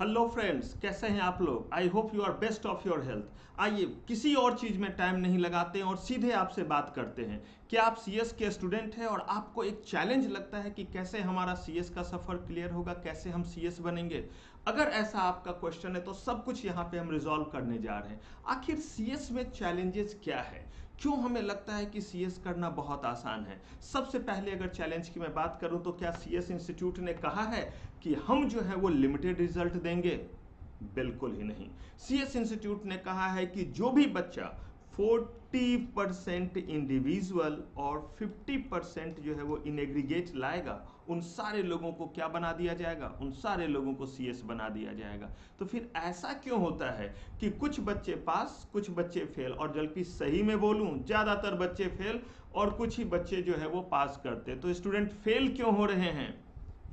Hello friends, कैसे हैं आप लोग। I hope you are best of your health. आइए किसी और चीज़ में टाइम नहीं लगाते हैं और सीधे आपसे बात करते हैं। क्या आप सीएस के स्टूडेंट हैं और आपको एक चैलेंज लगता है कि कैसे हमारा सीएस का सफ़र क्लियर होगा, कैसे हम सीएस बनेंगे। अगर ऐसा आपका क्वेश्चन है तो सब कुछ यहाँ पे हम रिजॉल्व करने जा रहे हैं। आखिर सीएस में चैलेंजेस क्या है, क्यों हमें लगता है कि सीएस करना बहुत आसान है। सबसे पहले अगर चैलेंज की मैं बात करूं तो क्या सीएस इंस्टीट्यूट ने कहा है कि हम जो है वो लिमिटेड रिजल्ट देंगे। बिल्कुल ही नहीं। सीएस इंस्टीट्यूट ने कहा है कि जो भी बच्चा 40% इंडिविजुअल और 50% जो है वो इन एग्रीगेट लाएगा, उन सारे लोगों को क्या बना दिया जाएगा, उन सारे लोगों को सीएस बना दिया जाएगा। तो फिर ऐसा क्यों होता है कि कुछ बच्चे पास, कुछ बच्चे फेल, और जबकि सही में बोलूं ज्यादातर बच्चे फेल और कुछ ही बच्चे जो है वो पास करते। तो स्टूडेंट फेल क्यों हो रहे हैं,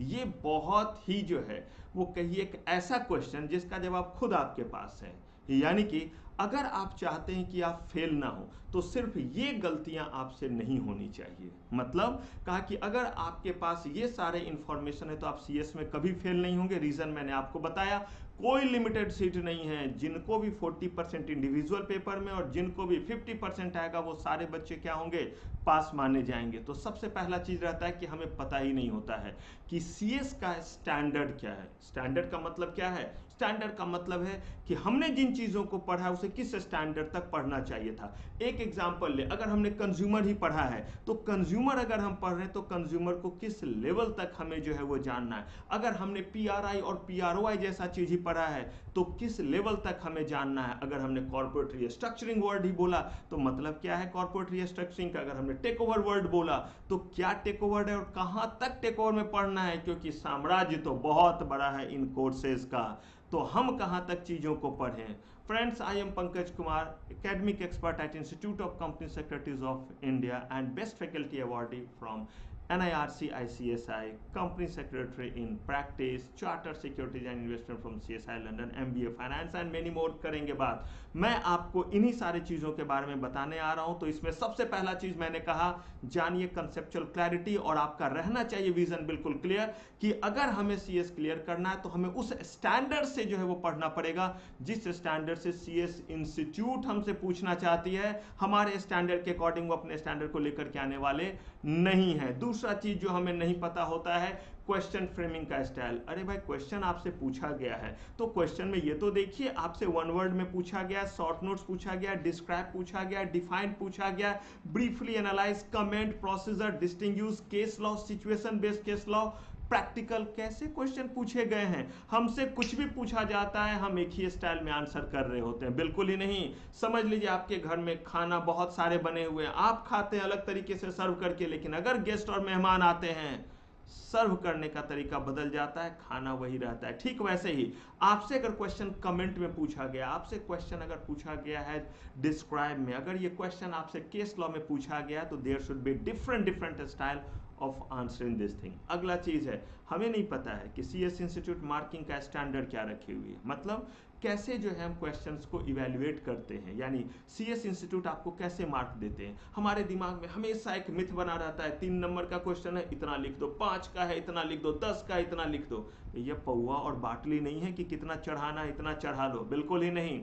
ये बहुत ही जो है वो कहिए एक ऐसा क्वेश्चन जिसका जवाब खुद आपके पास है। यानी कि अगर आप चाहते हैं कि आप फेल ना हो तो सिर्फ ये गलतियां आपसे नहीं होनी चाहिए। मतलब कहा कि अगर आपके पास ये सारे इंफॉर्मेशन है तो आप सीएस में कभी फेल नहीं होंगे। रीजन मैंने आपको बताया, कोई लिमिटेड सीट नहीं है। जिनको भी 40% इंडिविजुअल पेपर में और जिनको भी 50% आएगा वो सारे बच्चे क्या होंगे, पास माने जाएंगे। तो सबसे पहला चीज रहता है कि हमें पता ही नहीं होता है कि सीएस का स्टैंडर्ड क्या है। स्टैंडर्ड का मतलब क्या है, स्टैंडर्ड का मतलब है कि हमने जिन चीजों को पढ़ा उसे किस स्टैंडर्ड तक पढ़ना चाहिए था। एक एग्जांपल ले, अगर हमने कंज्यूमर ही पढ़ा है तो कंज्यूमर अगर हम पढ़ रहे हैं तो कंज्यूमर को किस लेवल तक हमें जो है वो जानना है। अगर हमने पीआरआई और पीआरओआई जैसा चीज ही पढ़ा है तो किस लेवल तक हमें जानना है। अगर हमने कॉर्पोरेट रिस्ट्रक्चरिंग वर्ड ही बोला तो मतलब क्या है कॉर्पोरेट रिस्ट्रक्चरिंग का। अगर हमने टेक ओवर वर्ड बोला तो क्या टेक ओवर है और कहां तक टेक ओवर में पढ़ना है, क्योंकि साम्राज्य तो बहुत बड़ा है इन कोर्सेज का। तो हम कहां तक चीजों को पढ़ें। Friends, I am Pankaj Kumar, academic expert at Institute of Company Secretaries of India and Best Faculty Awardee from NIRC ICSI, Company Secretary in Practice, Chartered Securities and Investment from CSI London, MBA Finance and many more करेंगे बात। मैं आपको इन्हीं सारी चीज़ों के बारे में बताने आ रहा हूं। तो इसमें सबसे पहला चीज़ मैंने कहा, जानिए कंसेप्चुअल क्लैरिटी, और आपका रहना चाहिए विजन बिल्कुल क्लियर कि अगर हमें सीएस क्लियर करना है तो हमें उस स्टैंडर्ड से जो है वो पढ़ना पड़ेगा जिस स्टैंडर्ड से सीएस इंस्टीट्यूट हमसे पूछना चाहती है। हमारे स्टैंडर्ड के अकॉर्डिंग वो अपने स्टैंडर्ड को लेकर के आने वाले नहीं है। दूसरा चीज जो हमें नहीं पता होता है, क्वेश्चन फ्रेमिंग का स्टाइल। अरे भाई, क्वेश्चन आपसे पूछा गया है तो क्वेश्चन में ये तो देखिए, आपसे वन वर्ड में पूछा गया, शॉर्ट नोट्स पूछा गया, डिस्क्राइब पूछा गया, डिफाइन पूछा गया, briefly analyse, comment, procedure, distinguish, case law, situation based case law, practical, कैसे क्वेश्चन पूछे गए हैं। हमसे कुछ भी पूछा जाता है, हम एक ही स्टाइल में आंसर कर रहे होते हैं। बिल्कुल ही नहीं। समझ लीजिए आपके घर में खाना बहुत सारे बने हुए हैं, आप खाते हैं अलग तरीके से सर्व करके, लेकिन अगर गेस्ट और मेहमान आते हैं सर्व करने का तरीका बदल जाता है, खाना वही रहता है। ठीक वैसे ही आपसे अगर क्वेश्चन कमेंट में पूछा गया, आपसे क्वेश्चन अगर पूछा गया है डिस्क्राइब में, अगर ये क्वेश्चन आपसे केस लॉ में पूछा गया तो there should be different style of answering this thing. अगला चीज है, हमें नहीं पता है कि सीएस इंस्टीट्यूट मार्किंग का स्टैंडर्ड क्या रखी हुई है। मतलब कैसे जो है हम क्वेश्चंस को इवेल्युएट करते हैं, यानी सीएस इंस्टीट्यूट आपको कैसे मार्क देते हैं। हमारे दिमाग में हमेशा एक मिथ बना रहता है, 3 नंबर का क्वेश्चन है इतना लिख दो, 5 का है इतना लिख दो, 10 का इतना लिख दो। ये पौवा और बाटली नहीं है कि कितना चढ़ाना है इतना चढ़ा लो, बिल्कुल ही नहीं।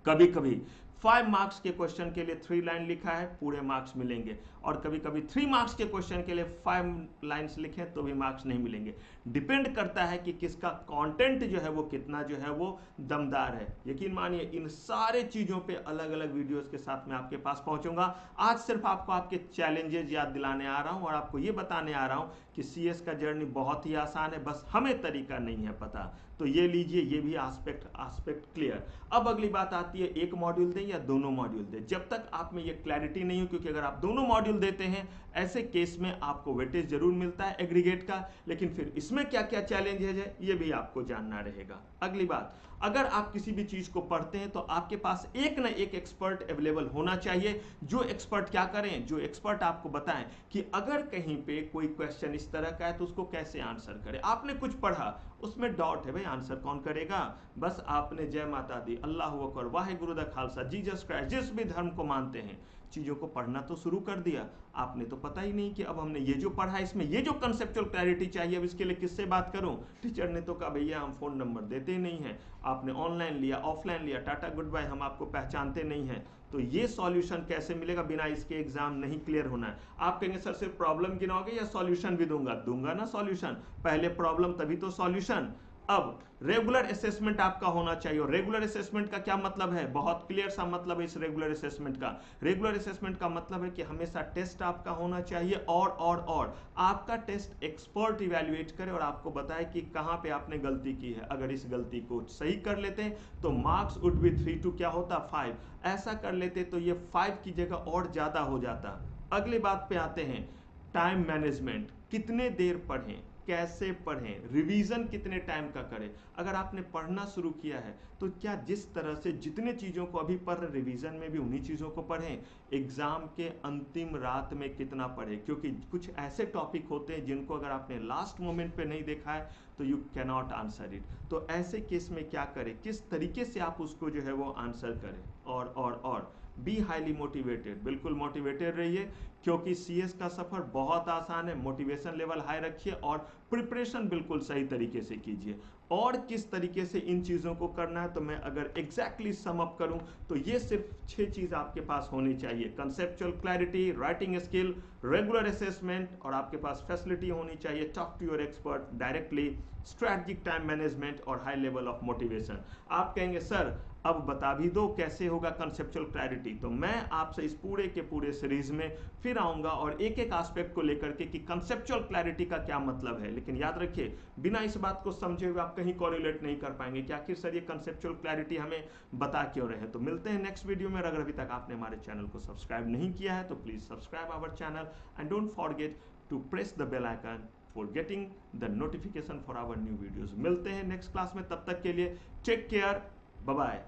कभी कभी 5 मार्क्स के क्वेश्चन के लिए 3 लाइन लिखा है, पूरे मार्क्स मिलेंगे, और कभी कभी 3 मार्क्स के क्वेश्चन के लिए 5 लाइन्स लिखें तो भी मार्क्स नहीं मिलेंगे। डिपेंड करता है कि किसका कंटेंट जो है वो कितना जो है वो दमदार है। यकीन मानिए इन सारे चीजों पे अलग अलग वीडियोस के साथ मैं आपके पास पहुंचूंगा। आज सिर्फ आपको आपके चैलेंजेस याद दिलाने आ रहा हूं और आपको ये बताने आ रहा हूं कि सीएस का जर्नी बहुत ही आसान है, बस हमें तरीका नहीं है पता। तो ये लीजिए, ये भी आस्पेक्ट क्लियर। अब अगली बात आती है, एक मॉड्यूल दें या दोनों मॉड्यूल दें। जब तक आप में ये क्लैरिटी नहीं हो, क्योंकि अगर आप दोनों मॉड्यूल देते हैं ऐसे केस में आपको वेटेज जरूर मिलता है एग्रीगेट का, लेकिन फिर इसमें क्या क्या चैलेंजेस है ये भी आपको जानना रहेगा। अगली बात, अगर आप किसी भी चीज को पढ़ते हैं तो आपके पास एक ना एक एक्सपर्ट अवेलेबल होना चाहिए। जो एक्सपर्ट क्या करें, जो एक्सपर्ट आपको बताएं कि अगर कहीं पे कोई क्वेश्चन इस तरह का है तो उसको कैसे आंसर करें। आपने कुछ पढ़ा, उसमें डाउट है, भाई आंसर कौन करेगा। बस आपने जय माता दी, अल्लाह अकबर, वाहे गुरु दा खालसा, जीसस क्राइस्ट, जिस भी धर्म को मानते हैं, चीज़ों को पढ़ना तो शुरू कर दिया, आपने तो पता ही नहीं कि अब हमने ये जो पढ़ा इसमें ये जो कंसेप्चुअल क्लैरिटी चाहिए, अब इसके लिए किससे बात करूं? टीचर ने तो कहा भैया हम फ़ोन नंबर देते ही नहीं हैं, आपने ऑनलाइन लिया ऑफलाइन लिया, टाटा गुड बाय, हम आपको पहचानते नहीं हैं। तो ये सॉल्यूशन कैसे मिलेगा? बिना इसके एग्जाम नहीं क्लियर होना है। आप कहेंगे सर सिर्फ प्रॉब्लम गिनाओगे या सॉल्यूशन भी दूंगा ना सॉल्यूशन, पहले प्रॉब्लम तभी तो सॉल्यूशन। अब रेगुलर असेसमेंट आपका होना चाहिए, और रेगुलर असेसमेंट का क्या मतलब है? बहुत क्लियर सा मतलब है इस रेगुलर असेसमेंट का। रेगुलर असेसमेंट का मतलब है कि हमेशा टेस्ट आपका होना चाहिए, और आपका टेस्ट एक्सपर्ट इवैल्यूएट करे और आपको बताए कि कहां पे आपने गलती की है। अगर इस गलती को सही कर लेते हैं तो मार्क्स वुड बी 3 to क्या होता 5, ऐसा कर लेते तो ये 5 की जगह और ज्यादा हो जाता। अगली बात पे आते हैं, टाइम मैनेजमेंट। कितने देर पढ़ें, कैसे पढ़ें, रिवीजन कितने टाइम का करें। अगर आपने पढ़ना शुरू किया है तो क्या जिस तरह से जितने चीज़ों को अभी पढ़ रहे रिवीजन में भी उन्हीं चीज़ों को पढ़ें। एग्जाम के अंतिम रात में कितना पढ़ें, क्योंकि कुछ ऐसे टॉपिक होते हैं जिनको अगर आपने लास्ट मोमेंट पे नहीं देखा है तो you can not answer it. तो ऐसे केस में क्या करें, किस तरीके से आप उसको जो है वो आंसर करें। और बी हाईली मोटिवेटेड, बिल्कुल मोटिवेटेड रहिए, क्योंकि सीएस का सफ़र बहुत आसान है। मोटिवेशन लेवल हाई रखिए और प्रिपरेशन बिल्कुल सही तरीके से कीजिए। और किस तरीके से इन चीज़ों को करना है, तो मैं अगर एग्जैक्टली सम अप करूं तो ये सिर्फ 6 चीज़ आपके पास होनी चाहिए। Conceptual clarity, writing skill, regular assessment, और आपके पास फैसिलिटी होनी चाहिए talk to your expert directly, strategic time management और हाई लेवल ऑफ मोटिवेशन। आप कहेंगे सर अब बता भी दो कैसे होगा कंसेप्चुअल क्लैरिटी। तो मैं आपसे इस पूरे के पूरे सीरीज में फिर आऊंगा और एक एक एस्पेक्ट को लेकर के कि कंसेप्चुअल क्लैरिटी का क्या मतलब है। लेकिन याद रखिए, बिना इस बात को समझे हुए आप कहीं कोरिलेट नहीं कर पाएंगे कि आखिर सर ये कंसेप्चुअल क्लैरिटी हमें बता क्यों रहे। तो मिलते हैं नेक्स्ट वीडियो में। अगर अभी तक आपने हमारे चैनल को सब्सक्राइब नहीं किया है तो please subscribe our channel and don't forget to press the bell icon for getting the notification for our new videos। मिलते हैं नेक्स्ट क्लास में, तब तक के लिए टेक केयर, बाय बाय।